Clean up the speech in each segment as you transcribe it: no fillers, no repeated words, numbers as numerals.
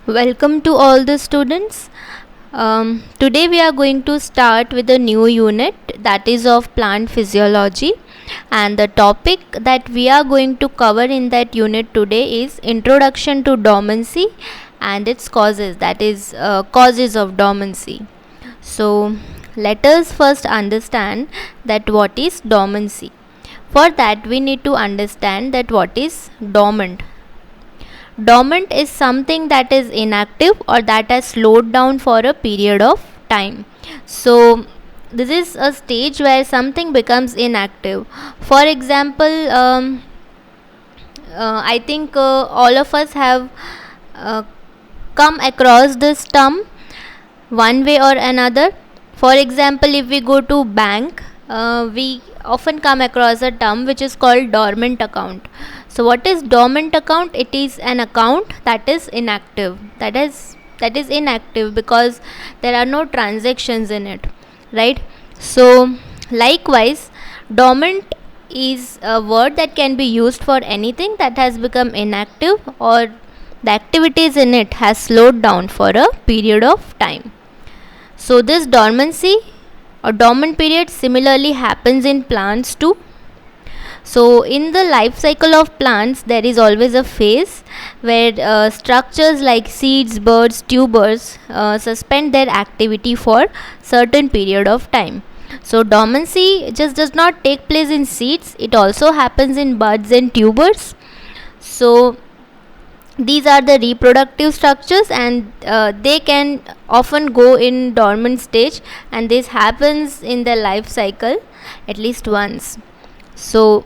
Welcome to all the students. Today we are going to start with a new unit that is of plant physiology, and the topic that we are going to cover in that unit today is introduction to dormancy and its causes, that is causes of dormancy. So let us first understand that what is dormancy. For that we need to understand that what is dormant. Dormant is something that is inactive or that has slowed down for a period of time. So this is a stage where something becomes inactive. For example, I think all of us have uh, come across this term one way or another. For example, if we go to bank, we often come across a term which is called dormant account. So what is dormant account? It is an account that is inactive. That is inactive because there are no transactions in it, right? So likewise, dormant is a word that can be used for anything that has become inactive or the activities in it has slowed down for a period of time. So this dormancy or dormant period similarly happens in plants too. So in the life cycle of plants, there is always a phase where structures like seeds, buds, tubers suspend their activity for certain period of time. So dormancy just does not take place in seeds, it also happens in buds and tubers. So these are the reproductive structures, and they can often go in dormant stage, and this happens in the life cycle at least once. So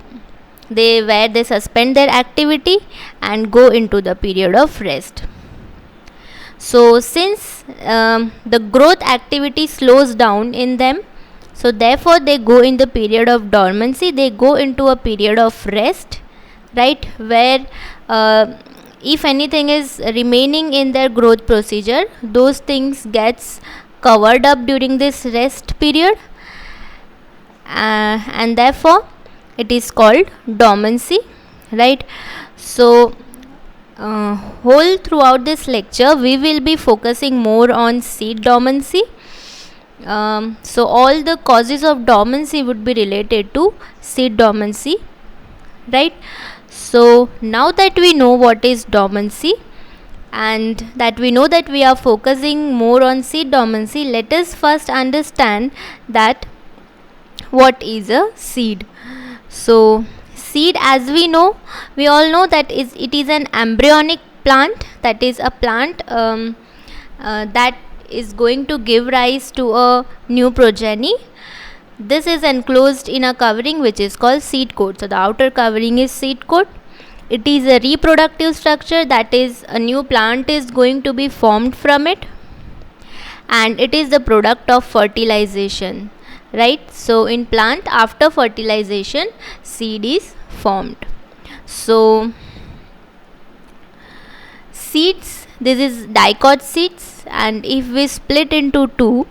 they suspend their activity and go into the period of rest. So since the growth activity slows down in them, so therefore they go in the period of dormancy, they go into a period of rest, right, where if anything is remaining in their growth procedure, those things gets covered up during this rest period, and therefore it is called dormancy, right? So whole throughout this lecture we will be focusing more on seed dormancy. So all the causes of dormancy would be related to seed dormancy, right? So now that we know what is dormancy and that we know that we are focusing more on seed dormancy, let us first understand that what is a seed. So seed, as we all know that it is an embryonic plant, that is a plant that is going to give rise to a new progeny. This is enclosed in a covering which is called seed coat. So the outer covering is seed coat. It is a reproductive structure, that is a new plant is going to be formed from it, and it is the product of fertilization, right? So in plant, after fertilization, seed is formed. So seeds, this is dicot seeds, and if we split into two,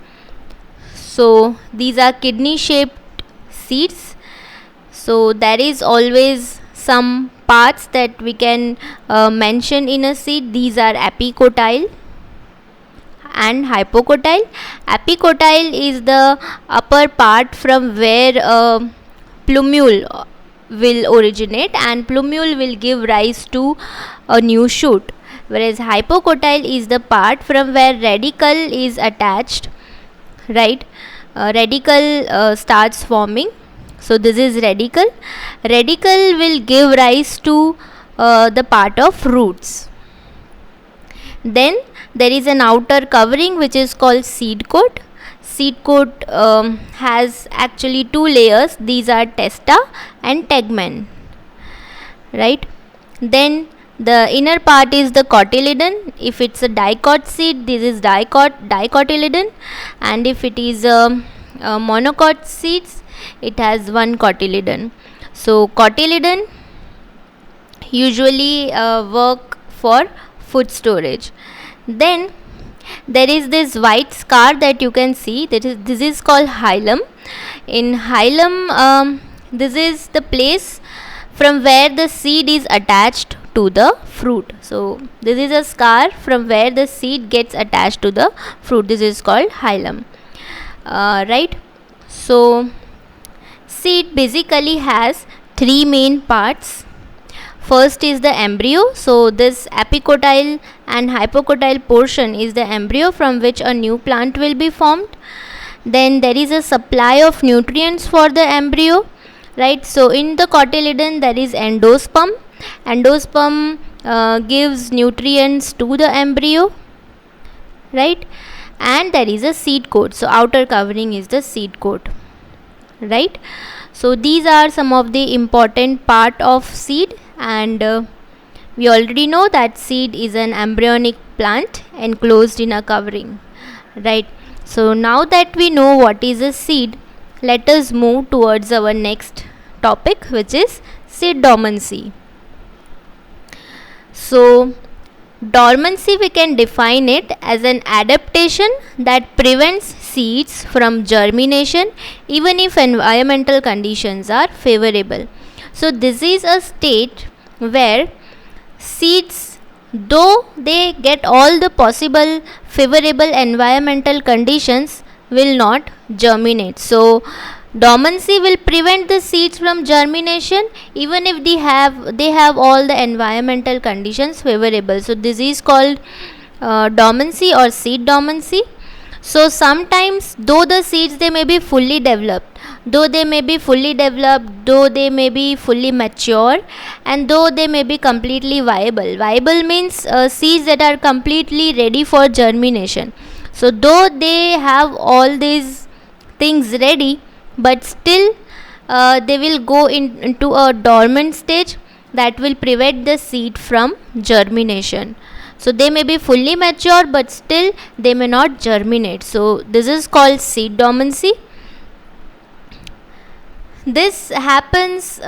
so these are kidney shaped seeds. So there is always some parts that we can mention in a seed. These are epicotyle and hypocotyle. Epicotyle is the upper part from where plumule will originate, and plumule will give rise to a new shoot, whereas hypocotyle is the part from where radicle is attached, right? Radicle starts forming. So this is radicle. Radicle will give rise to the part of roots. Then there is an outer covering which is called seed coat. Seed coat has actually two layers. These are testa and tegmen, right? Then the inner part is the cotyledon. If it's a dicot seed, this is dicotyledon, and if it is a monocot seeds, it has one cotyledon. So cotyledon usually work for food storage. Then there is this white scar that you can see, this is called hilum. In hilum, this is the place from where the seed is attached to the fruit. So this is a scar from where the seed gets attached to the fruit. This is called hilum. Right. So seed basically has three main parts. First is the embryo. So this apicotyle and hypocotyle portion is the embryo from which a new plant will be formed. Then there is a supply of nutrients for the embryo, right? So in the cotyledon there is endosperm. Endosperm gives nutrients to the embryo, right? And there is a seed coat. So outer covering is the seed coat, right? So these are some of the important part of seed, and we already know that seed is an embryonic plant enclosed in a covering, right? So now that we know what is a seed, let us move towards our next topic, which is seed dormancy. So dormancy, we can define it as an adaptation that prevents seeds from germination even if environmental conditions are favorable. So this is a state where seeds, though they get all the possible favorable environmental conditions, will not germinate. So dormancy will prevent the seeds from germination even if they have all the environmental conditions favorable. So this is called dormancy or seed dormancy. So sometimes, though the seeds they may be fully developed, though they may be fully mature, and though they may be completely viable. Viable means seeds that are completely ready for germination. So though they have all these things ready, but still they will go into a dormant stage that will prevent the seed from germination. So they may be fully mature, but still they may not germinate. So this is called seed dormancy. This happens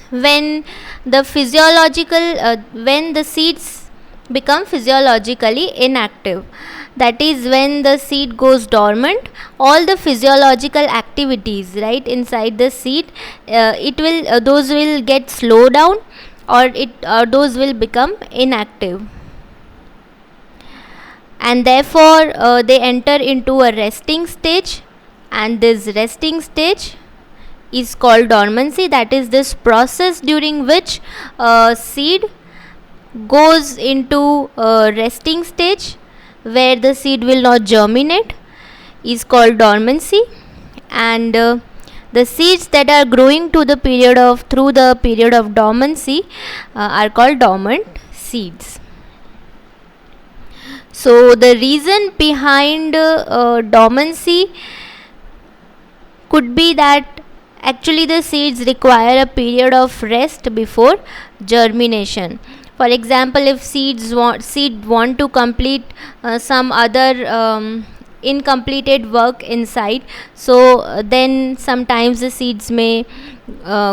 when the seeds become physiologically inactive. That is, when the seed goes dormant, all the physiological activities, right, inside the seed, those will get slowed down, or those will become inactive, and therefore they enter into a resting stage, and this resting stage is called dormancy. That is this process during which seed goes into a resting stage where the seed will not germinate is called dormancy, and the seeds that are growing through the period of dormancy are called dormant seeds. So the reason behind dormancy could be that actually the seeds require a period of rest before germination. For example, if seed want to complete some other incompleted work inside, so then sometimes the seeds may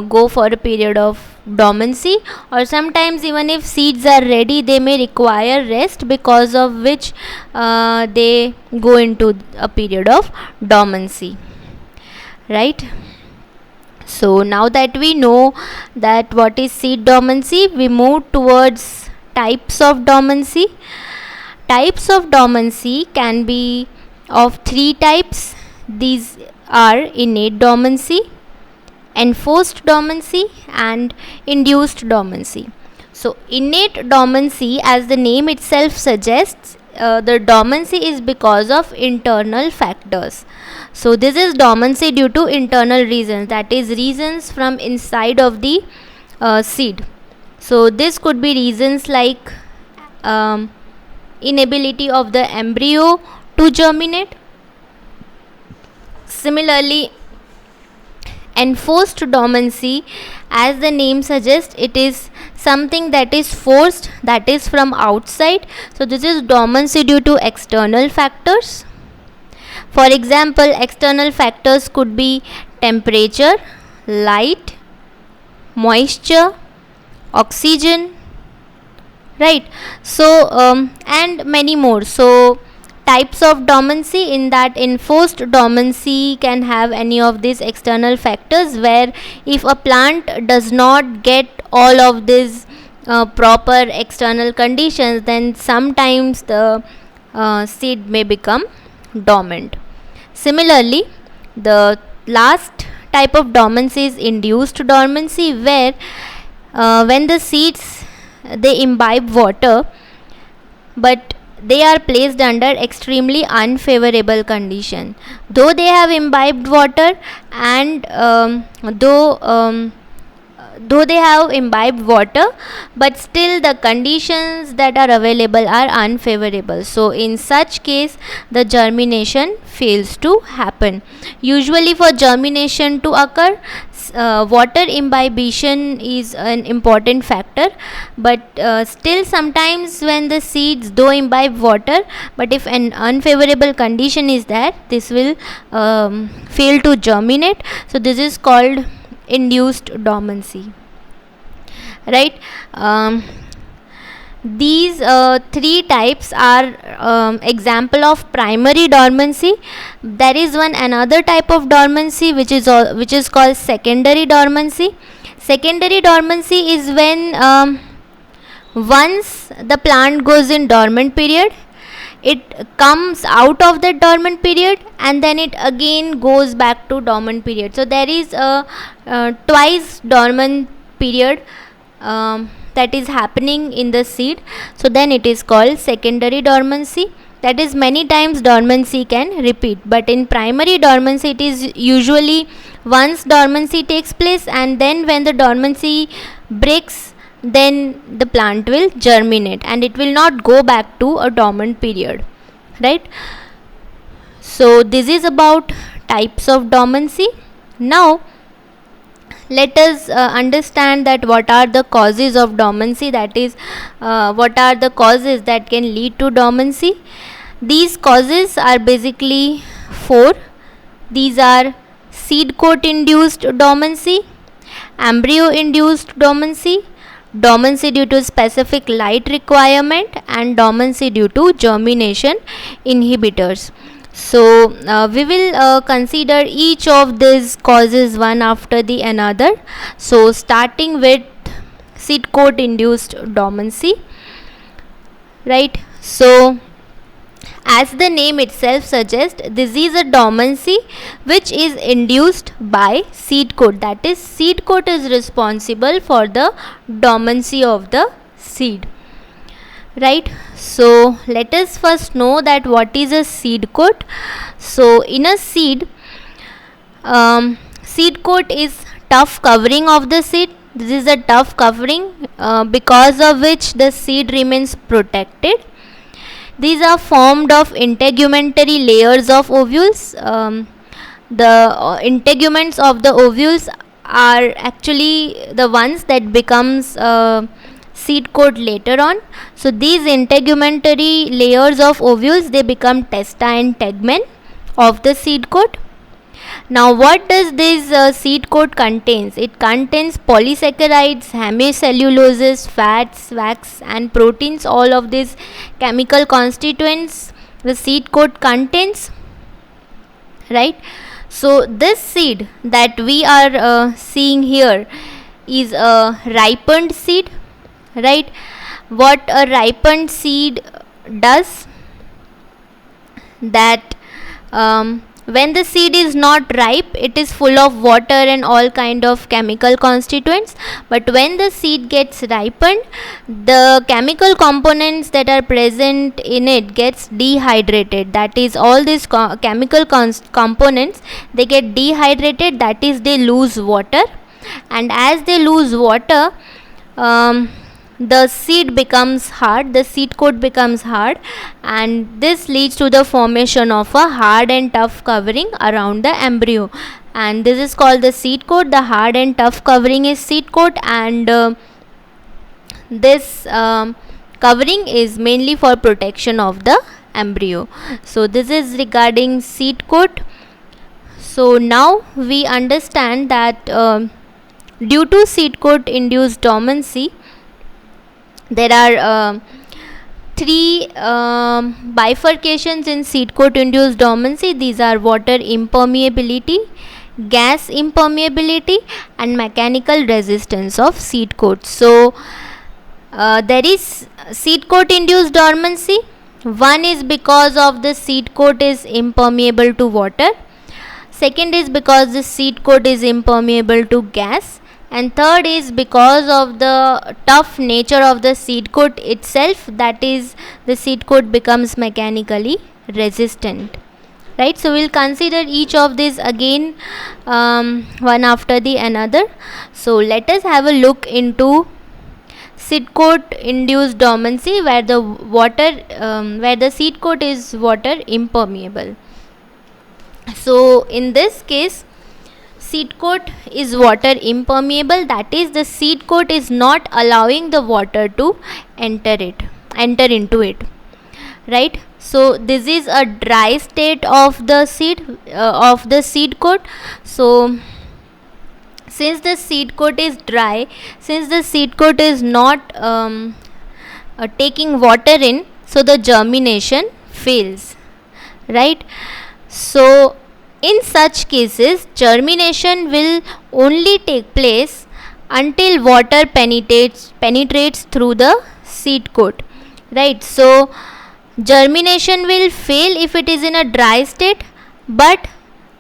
go for a period of dormancy, or sometimes even if seeds are ready, they may require rest, because of which they go into a period of dormancy, right? So now that we know that what is seed dormancy, we move towards types of dormancy. Types of dormancy can be of three types. These are innate dormancy, enforced dormancy, and induced dormancy. So innate dormancy, as the name itself suggests, the dormancy is because of internal factors. So this is dormancy due to internal reasons, that is reasons from inside of the seed. So this could be reasons like inability of the embryo to germinate. Similarly, enforced dormancy, as the name suggests, it is something that is forced, that is from outside. So this is dormancy due to external factors. For example, external factors could be temperature, light, moisture, oxygen, right? So and many more. So types of dormancy, in that enforced dormancy can have any of these external factors, where if a plant does not get all of these proper external conditions, then sometimes the seed may become dormant. Similarly, the last type of dormancy is induced dormancy, where when the seeds they imbibe water, but they are placed under extremely unfavorable condition. Though they have imbibed water, and though they have imbibed water, but still the conditions that are available are unfavorable. So in such case, the germination fails to happen. Usually for germination to occur, water imbibition is an important factor, but still sometimes when the seeds though imbibe water, but if an unfavorable condition is there, this will fail to germinate. So this is called induced dormancy, right? These three types are example of primary dormancy. There is one another type of dormancy which is called secondary dormancy. Secondary dormancy is when once the plant goes in dormant period, it comes out of the dormant period and then it again goes back to dormant period. So there is a twice dormant period that is happening in the seed. So then it is called secondary dormancy. That is, many times dormancy can repeat, but in primary dormancy it is usually once dormancy takes place, and then when the dormancy breaks, then the plant will germinate and it will not go back to a dormant period, right? So this is about types of dormancy. Now let us understand that what are the causes of dormancy, that is what are the causes that can lead to dormancy. These causes are basically four. These are seed coat induced dormancy, embryo induced dormancy, dormancy due to specific light requirement, and dormancy due to germination inhibitors. So we will consider each of these causes one after the another. So starting with seed coat induced dormancy, right? So as the name itself suggests, this is a dormancy which is induced by seed coat. That is, seed coat is responsible for the dormancy of the seed, right? So let us first know that what is a seed coat. So in a seed, seed coat is tough covering of the seed. This is a tough covering because of which the seed remains protected. These are formed of integumentary layers of ovules. The integuments of the ovules are actually the ones that becomes seed coat later on. So these integumentary layers of ovules, they become testa and tegmen of the seed coat. Now what does this seed coat contains? It contains polysaccharides, hemicelluloses, fats, wax and proteins. All of these chemical constituents the seed coat contains, right? So this seed that we are seeing here is a ripened seed, right? What a ripened seed does, that when the seed is not ripe, it is full of water and all kind of chemical constituents, but when the seed gets ripened, the chemical components that are present in it gets dehydrated. That is, all these chemical components, they get dehydrated, that is, they lose water, and as they lose water, the seed becomes hard, the seed coat becomes hard, and this leads to the formation of a hard and tough covering around the embryo, and this is called the seed coat. The hard and tough covering is seed coat, and this covering is mainly for protection of the embryo. So this is regarding seed coat. So now we understand that due to seed coat induced dormancy, there are three bifurcations in seed coat induced dormancy. These are water impermeability, gas impermeability, and mechanical resistance of seed coat. So There is seed coat induced dormancy. One is because of the seed coat is impermeable to water. Second is because the seed coat is impermeable to gas. And third is because of the tough nature of the seed coat itself, that is, the seed coat becomes mechanically resistant. Right, so we'll consider each of these again, one after the another. So let us have a look into seed coat induced dormancy, where the seed coat is water impermeable. So in this case, seed coat is water impermeable, that is, the seed coat is not allowing the water to enter into it. Right, so this is a dry state of the seed coat. So since the seed coat is dry, since the seed coat is not taking water in, so the germination fails. Right, so in such cases, germination will only take place until water penetrates through the seed coat. Right, so germination will fail if it is in a dry state, but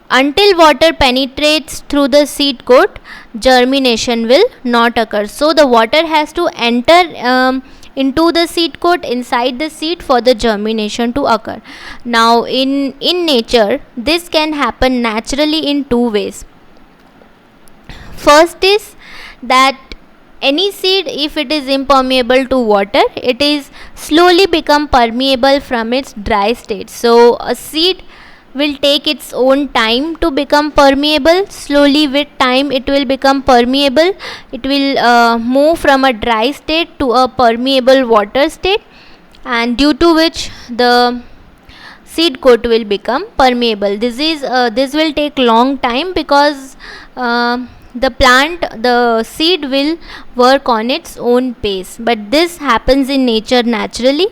until water penetrates through the seed coat, germination will not occur. So the water has to enter into the seed coat, inside the seed, for the germination to occur. Now in nature, this can happen naturally in two ways. First is that any seed, if it is impermeable to water, it is slowly become permeable from its dry state. So a seed will take its own time to become permeable. Slowly, with time, it will become permeable. It will move from a dry state to a permeable water state, and due to which the seed coat will become permeable. This will take long time, because the seed will work on its own pace, but this happens in nature naturally.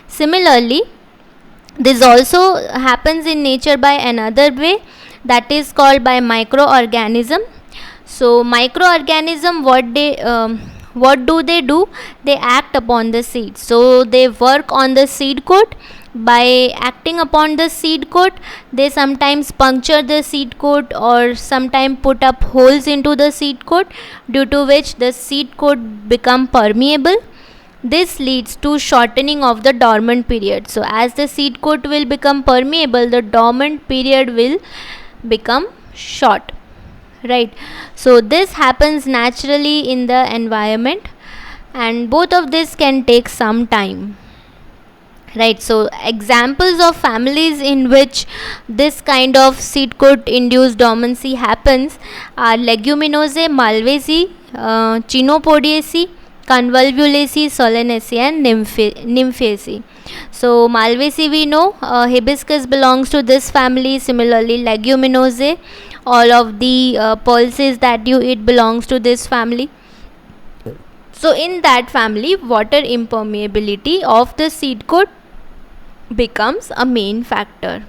Similarly, this also happens in nature by another way, that is called by microorganism. So microorganism, what do? They act upon the seed. So they work on the seed coat. By acting upon the seed coat, they sometimes puncture the seed coat, or sometimes put up holes into the seed coat, due to which the seed coat become permeable. This leads to shortening of the dormant period. So as the seed coat will become permeable, the dormant period will become short. Right, so this happens naturally in the environment, and both of this can take some time. Right, so examples of families in which this kind of seed coat induced dormancy happens are Leguminosae, Malvaceae, Chenopodiaceae, Convolvulaceae, Solanaceae, and Nymphaceae. So Malvaceae, we know, hibiscus belongs to this family. Similarly, Leguminosae, all of the pulses that you eat belongs to this family. So in that family, water impermeability of the seed coat becomes a main factor.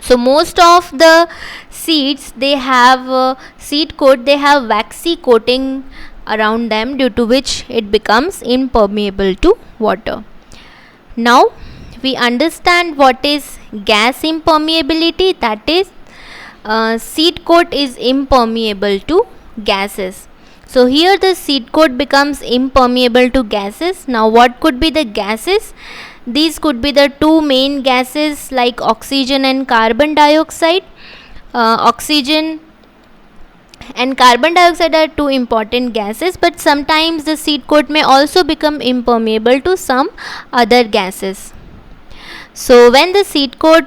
So most of the seeds, they have seed coat, they have waxy coating around them, due to which it becomes impermeable to water. Now we understand what is gas impermeability, that is, seed coat is impermeable to gases. So here the seed coat becomes impermeable to gases. Now what could be the gases? These could be the two main gases, like oxygen and carbon dioxide. Oxygen and carbon dioxide are two important gases, but sometimes the seed coat may also become impermeable to some other gases. So when the seed coat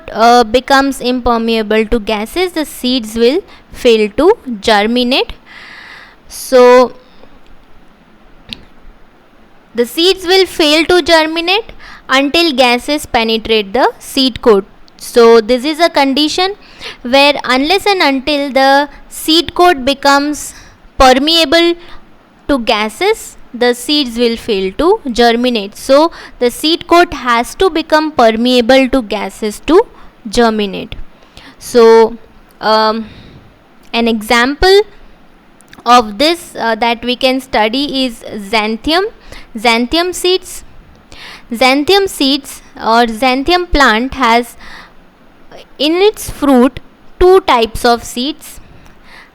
becomes impermeable to gases, the seeds will fail to germinate. So the seeds will fail to germinate until gases penetrate the seed coat. So this is a condition where unless and until the seed coat becomes permeable to gases, the seeds will fail to germinate. So the seed coat has to become permeable to gases to germinate. So an example of this that we can study is xanthium seeds. Xanthium seeds or xanthium plant has in its fruit two types of seeds,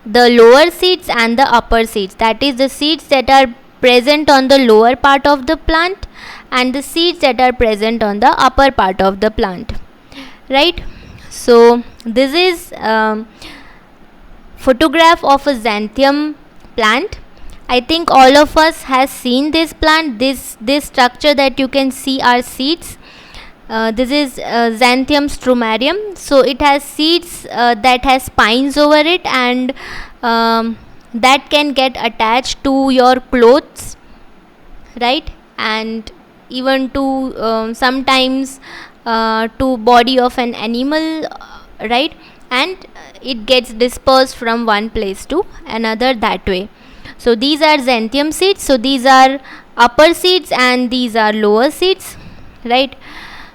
the lower seeds and the upper seeds, that is the seeds that are present on the lower part of the plant and the seeds that are present on the upper part of the plant, right? So this is photograph of a xanthium plant. I think all of us has seen this plant. This structure that you can see are seeds. This is xanthium strumarium. So it has seeds that has spines over it, and that can get attached to your clothes, right? And even to sometimes to body of an animal, right? And it gets dispersed from one place to another that way. So these are xanthium seeds. So these are upper seeds and these are lower seeds, right?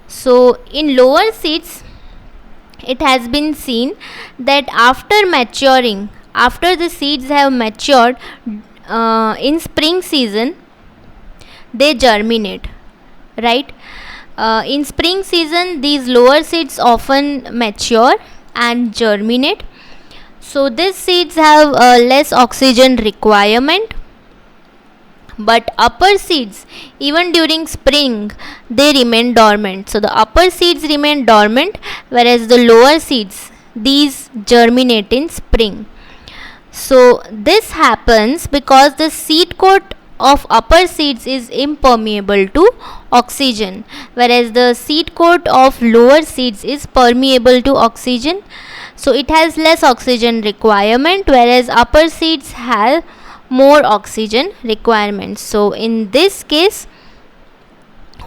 So in lower seeds, it has been seen that after maturing, after the seeds have matured in spring season, they germinate, right? In spring season, these lower seeds often mature and germinate. So these seeds have less oxygen requirement, but upper seeds, even during spring, they remain dormant. So the upper seeds remain dormant, whereas the lower seeds, these germinate in spring. So this happens because the seed coat of upper seeds is impermeable to oxygen, whereas the seed coat of lower seeds is permeable to oxygen. So it has less oxygen requirement, whereas upper seeds have more oxygen requirements. So in this case,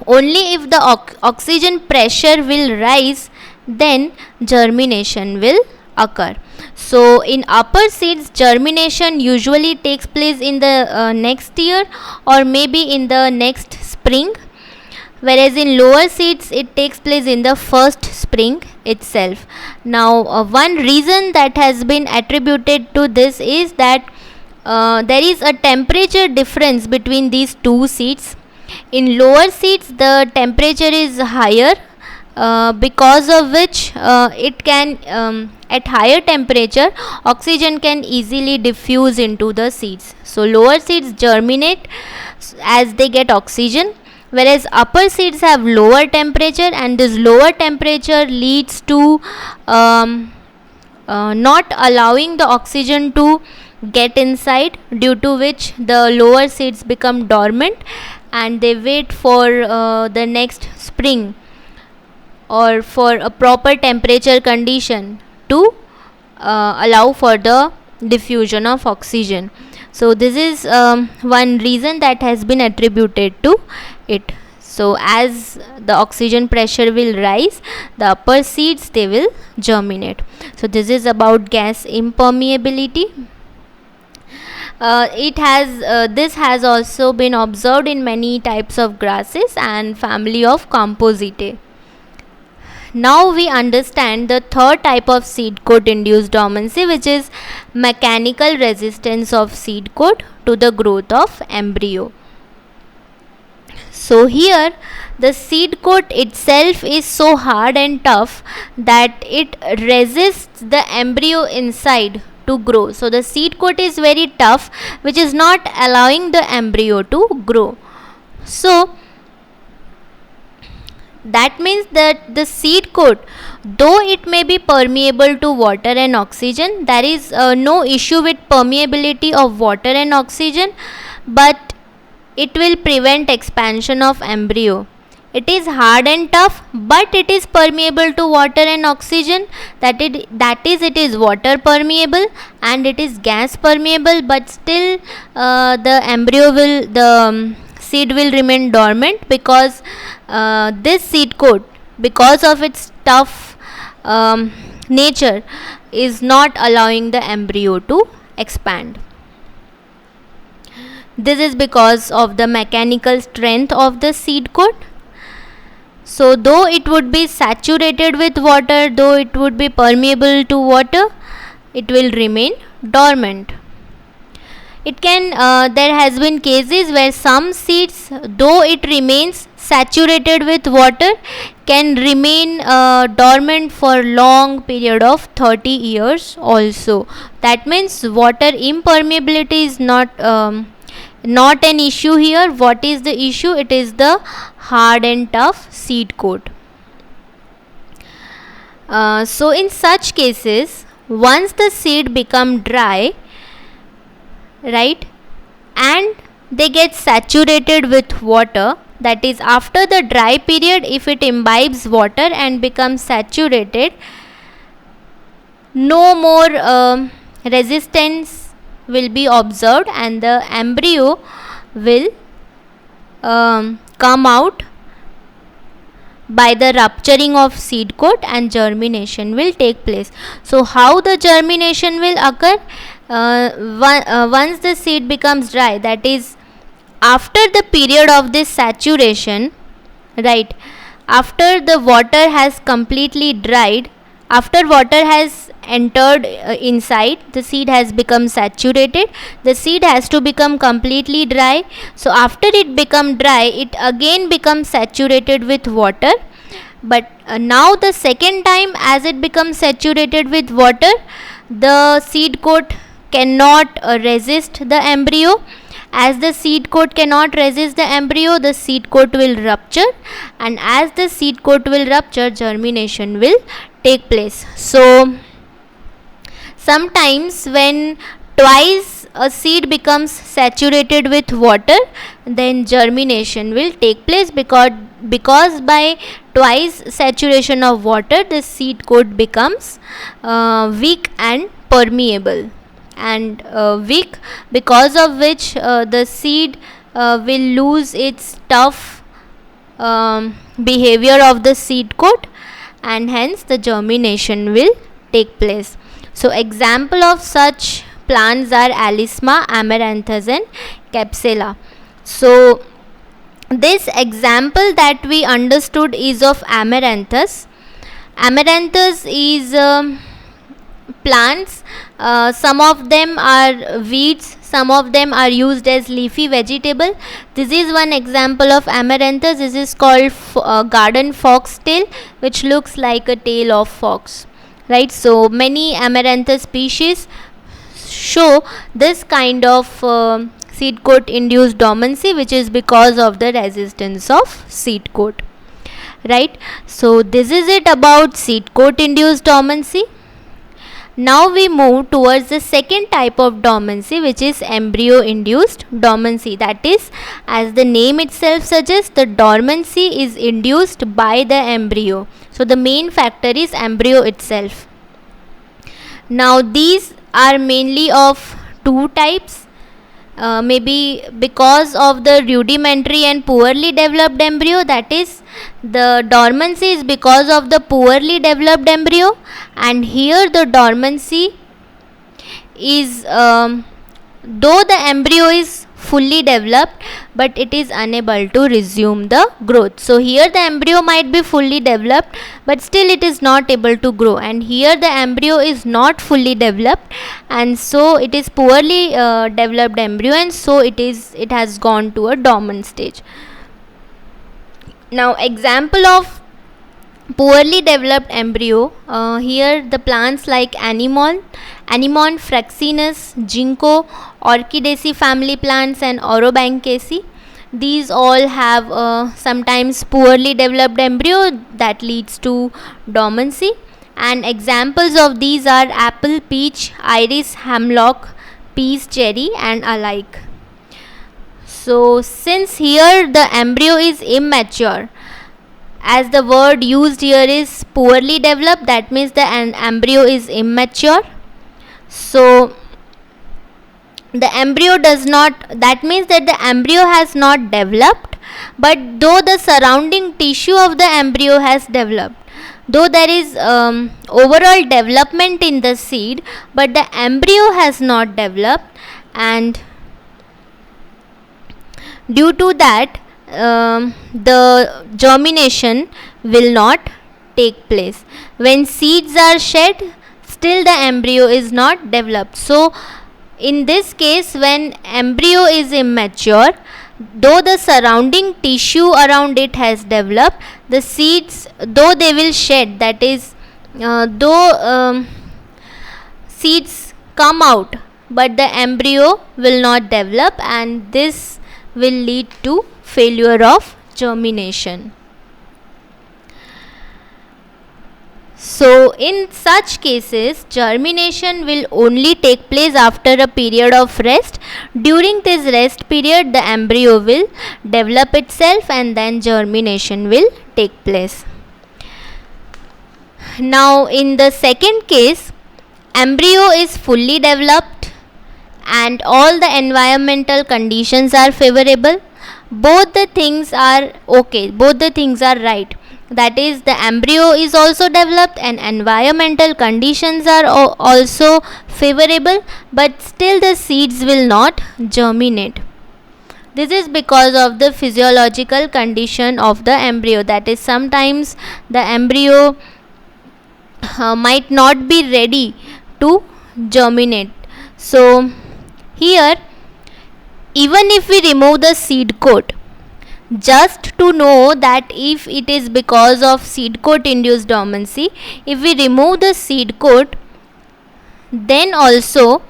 only if the oxygen pressure will rise, then germination will occur. So in upper seeds, germination usually takes place in the next year or maybe in the next spring, whereas in lower seeds it takes place in the first spring itself. Now one reason that has been attributed to this is that there is a temperature difference between these two seeds. In lower seeds the temperature is higher, because of which it can at higher temperature oxygen can easily diffuse into the seeds. So lower seeds germinate as they get oxygen, whereas upper seeds have lower temperature, and this lower temperature leads to not allowing the oxygen to get inside, due to which the lower seeds become dormant and they wait for the next spring or for a proper temperature condition to allow for the diffusion of oxygen. So this is one reason that has been attributed to it. So as the oxygen pressure will rise, the upper seeds, they will germinate. So this is about gas impermeability. This has also been observed in many types of grasses and family of Compositae. Now we understand the third type of seed coat induced dormancy, which is mechanical resistance of seed coat to the growth of embryo. So here the seed coat itself is so hard and tough that it resists the embryo inside to grow. So the seed coat is very tough, which is not allowing the embryo to grow. So that means that the seed coat, though it may be permeable to water and oxygen, there is no issue with permeability of water and oxygen, but it will prevent expansion of embryo. It is hard and tough, but it is permeable to water and oxygen. That is, it is water permeable and it is gas permeable, but still the seed will remain dormant, because this seed coat, because of its tough nature, is not allowing the embryo to expand. This is because of the mechanical strength of the seed coat. So though it would be saturated with water, though it would be permeable to water, it will remain dormant. It can there has been cases where some seeds, though it remains saturated with water, can remain dormant for long period of 30 years also. That means water impermeability is not an issue here. What is the issue? It is the hard and tough seed coat. So in such cases, once the seed become dry, right, and they get saturated with water, that is after the dry period, if it imbibes water and becomes saturated, no more resistance will be observed and the embryo will come out by the rupturing of seed coat and germination will take place. So how the germination will occur? Once the seed becomes dry, that is after the period of this saturation, right, after the water has completely dried, after water has entered inside, the seed has become saturated, the seed has to become completely dry. So after it become dry, it again becomes saturated with water. But now the second time, as it becomes saturated with water, the seed coat cannot resist the embryo. As the seed coat cannot resist the embryo, the seed coat will rupture, and as the seed coat will rupture, germination will take place. So sometimes when twice a seed becomes saturated with water, then germination will take place, because by twice saturation of water, the seed coat becomes weak and permeable, and weak, because of which the seed will lose its tough behavior of the seed coat, and hence the germination will take place. So example of such plants are Alisma, Amaranthus and Capsella. So this example that we understood is of Amaranthus. Amaranthus is plants, some of them are weeds, some of them are used as leafy vegetable. This is one example of Amaranthus. This is called garden foxtail, which looks like a tail of fox, right? So many Amaranthus species show this kind of seed coat induced dormancy, which is because of the resistance of seed coat, right? So this is it about seed coat induced dormancy. Now we move towards the second type of dormancy, which is embryo induced dormancy. That is, as the name itself suggests, the dormancy is induced by the embryo. So the main factor is embryo itself. Now these are mainly of two types. Maybe because of the rudimentary and poorly developed embryo, that is, the dormancy is because of the poorly developed embryo, and here the dormancy is though the embryo is fully developed, but it is unable to resume the growth. So here the embryo might be fully developed, but still it is not able to grow, and here the embryo is not fully developed, and so it is poorly developed embryo, and so it has gone to a dormant stage. Now example of poorly developed embryo, here the plants like Anemone, Fraxinus, Ginkgo, Orchidaceae family plants and Orobanchaceae. These all have sometimes poorly developed embryo that leads to dormancy, and examples of these are apple, peach, iris, hemlock, peas, cherry and alike. So since here the embryo is immature, as the word used here is poorly developed, that means the embryo is immature. So the embryo does not, that means that the embryo has not developed, but though the surrounding tissue of the embryo has developed, though there is overall development in the seed, but the embryo has not developed, and due to that the germination will not take place. When seeds are shed, still the embryo is not developed. So In this case, when embryo is immature, though the surrounding tissue around it has developed, the seeds, though they will shed, that is, though seeds come out, but the embryo will not develop, and this will lead to failure of germination. So, in such cases, germination will only take place after a period of rest. During this rest period, the embryo will develop itself and then germination will take place. Now, in the second case, embryo is fully developed and all the environmental conditions are favorable. Both the things are okay, both the things are right. That is, the embryo is also developed and environmental conditions are also favorable, but still the seeds will not germinate. This is because of the physiological condition of the embryo. That is, sometimes the embryo might not be ready to germinate. So here, even if we remove the seed coat, just to know that if it is because of seed coat induced dormancy, if we remove the seed coat, then also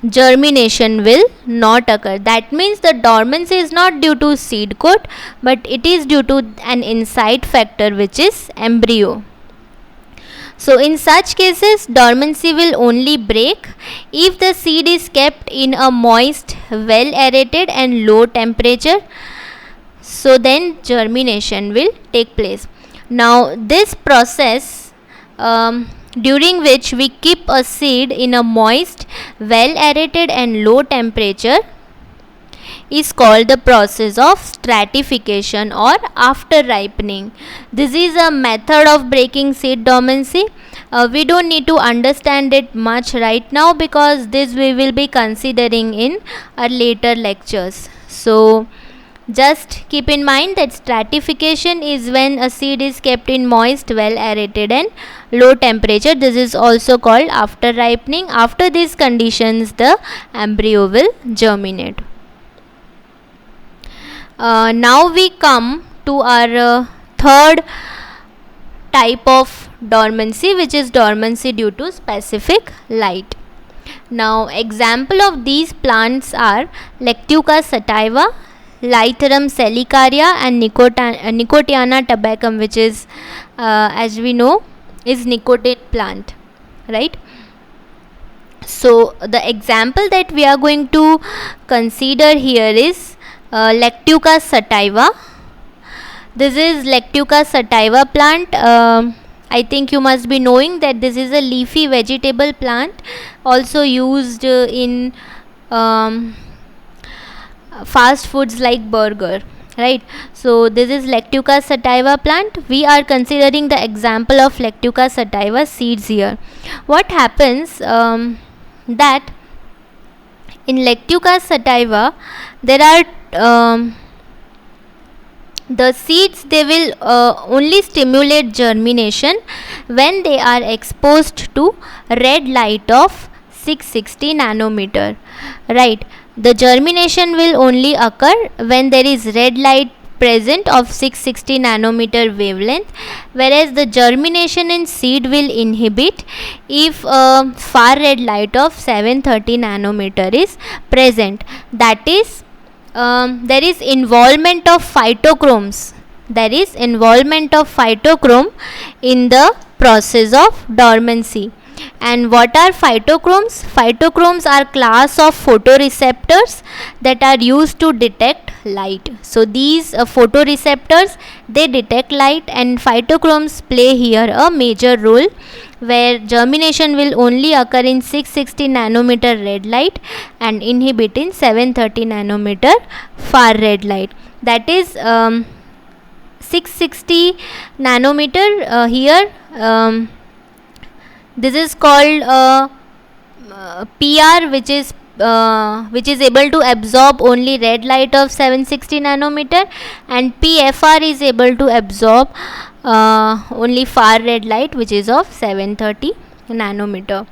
germination will not occur. That means the dormancy is not due to seed coat, but it is due to an inside factor, which is embryo. So in such cases, dormancy will only break if the seed is kept in a moist, well aerated and low temperature. So then germination will take place. Now this process, during which we keep a seed in a moist, well aerated and low temperature, is called the process of stratification or after ripening. This is a method of breaking seed dormancy. We don't need to understand it much right now because this we will be considering in our later lectures. So just keep in mind that stratification is when a seed is kept in moist, well aerated and low temperature. This is also called after ripening. After these conditions, the embryo will germinate. Now we come to our third type of dormancy, which is dormancy due to specific light. Now example of these plants are Lectuca sativa, Lythrum salicaria and Nicotiana tabacum, which is as we know is nicotine plant, right? So the example that we are going to consider here is Lectuca sativa. This is Lectuca sativa plant. I think you must be knowing that this is a leafy vegetable plant, also used in fast foods like burger, right? So this is Lectuca sativa plant. We are considering the example of Lectuca sativa seeds here. What happens that in Lectuca sativa there are the seeds, they will only stimulate germination when they are exposed to red light of 660 nanometer, right? The germination will only occur when there is red light present of 660 nanometer wavelength, whereas the germination in seed will inhibit if far red light of 730 nanometer is present. That is, there is involvement of phytochromes. There is involvement of phytochrome in the process of dormancy. And what are phytochromes? Phytochromes are class of photoreceptors that are used to detect light. So these photoreceptors, they detect light, and phytochromes play here a major role, where germination will only occur in 660 nanometer red light and inhibit in 730 nanometer far red light. That is 660 nanometer here. This is called PR, which is able to absorb only red light of 760 nanometer, and PFR is able to absorb only far red light, which is of 730 nanometer.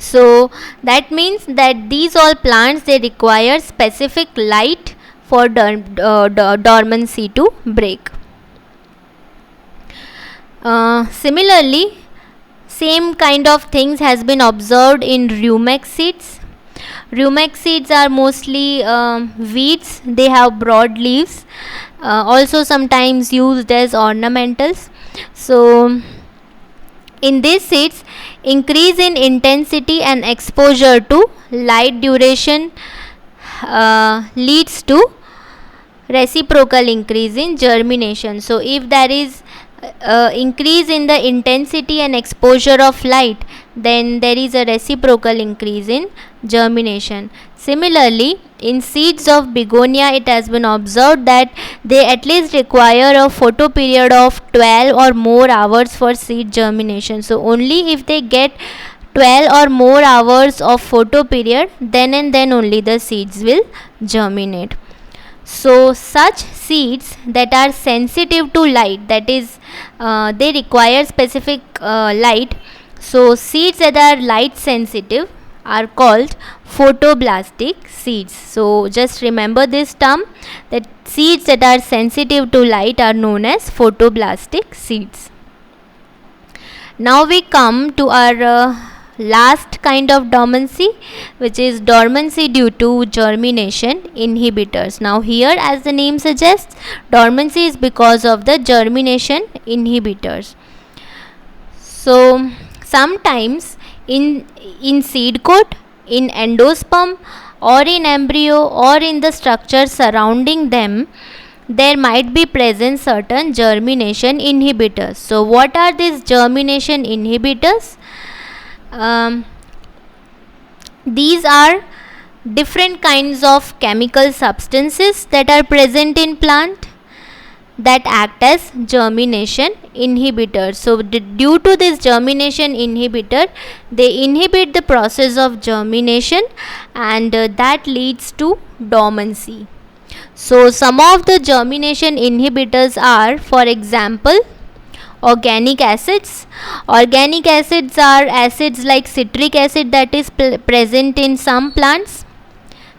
So that means that these all plants, they require specific light for dormancy to break. Similarly, same kind of things has been observed in rumex seeds. Rumex seeds are mostly weeds. They have broad leaves, also sometimes used as ornamentals. So in these seeds, increase in intensity and exposure to light duration leads to reciprocal increase in germination. So if there is increase in the intensity and exposure of light, then there is a reciprocal increase in germination. Similarly, in seeds of begonia, it has been observed that they at least require a photo period of 12 or more hours for seed germination. So only if they get 12 or more hours of photo period, then and then only the seeds will germinate. So such seeds that are sensitive to light, that is they require specific light, so seeds that are light sensitive are called photoblastic seeds. So just remember this term, that seeds that are sensitive to light are known as photoblastic seeds. Now we come to our last kind of dormancy, which is dormancy due to germination inhibitors. Now here, as the name suggests, dormancy is because of the germination inhibitors. So sometimes in seed coat, in endosperm, or in embryo, or in the structure surrounding them, there might be present certain germination inhibitors. So what are these germination inhibitors? These are different kinds of chemical substances that are present in plant that act as germination inhibitors. So due to this germination inhibitor, they inhibit the process of germination, and that leads to dormancy. So some of the germination inhibitors are, for example, organic acids. Organic acids are acids like citric acid that is present in some plants.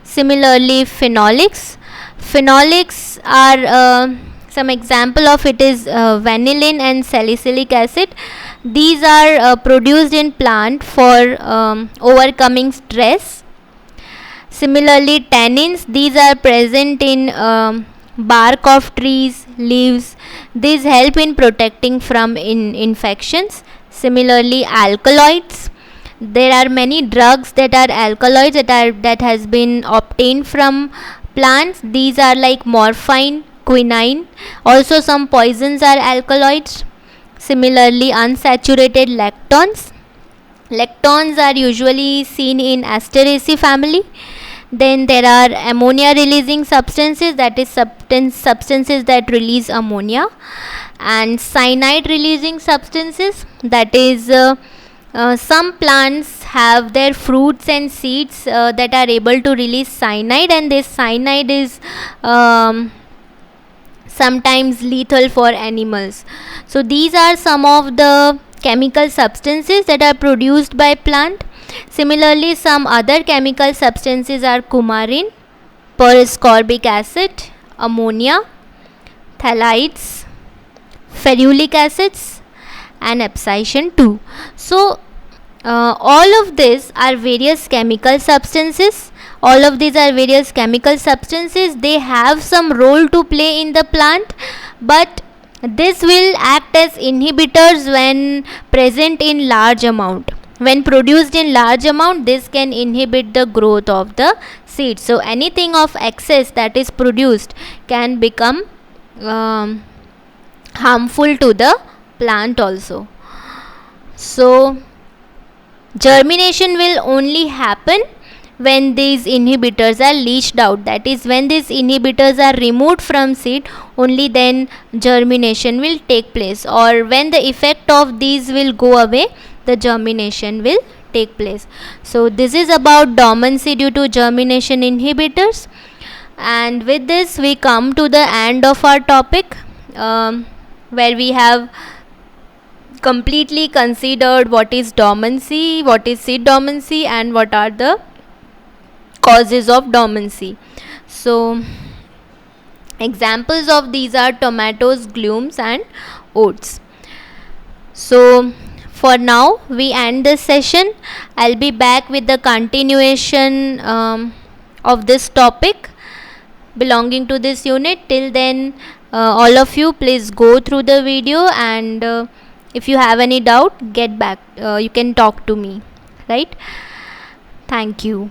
Similarly, phenolics. Phenolics are some example of it is vanillin and salicylic acid. These are produced in plant for overcoming stress. Similarly, tannins, these are present in bark of trees, leaves. These help in protecting from infections. Similarly, alkaloids, there are many drugs that are alkaloids that has been obtained from plants. These are like morphine, quinine. Also some poisons are alkaloids. Similarly, unsaturated lactones. Lactones are usually seen in Asteraceae family. Then there are ammonia releasing substances, that is substances that release ammonia, and cyanide releasing substances, that is some plants have their fruits and seeds that are able to release cyanide, and this cyanide is sometimes lethal for animals. So these are some of the chemical substances that are produced by plant. Similarly, some other chemical substances are coumarin, perascorbic acid, ammonia, phthalides, ferulic acids, and abscission too. So all of these are various chemical substances. They have some role to play in the plant, but this will act as inhibitors when present in large amount. When produced in large amount, this can inhibit the growth of the seed. So anything of excess that is produced can become harmful to the plant also. So germination will only happen when these inhibitors are leached out, that is when these inhibitors are removed from seed, only then germination will take place, or when the effect of these will go away, the germination will take place. So this is about dormancy due to germination inhibitors, and with this we come to the end of our topic, where we have completely considered what is dormancy, what is seed dormancy, and what are the causes of dormancy. So examples of these are tomatoes, glumes, and oats. So for now we end this session. I'll be back with the continuation of this topic belonging to this unit. Till then, all of you please go through the video, and if you have any doubt, get back, you can talk to me, right? Thank you.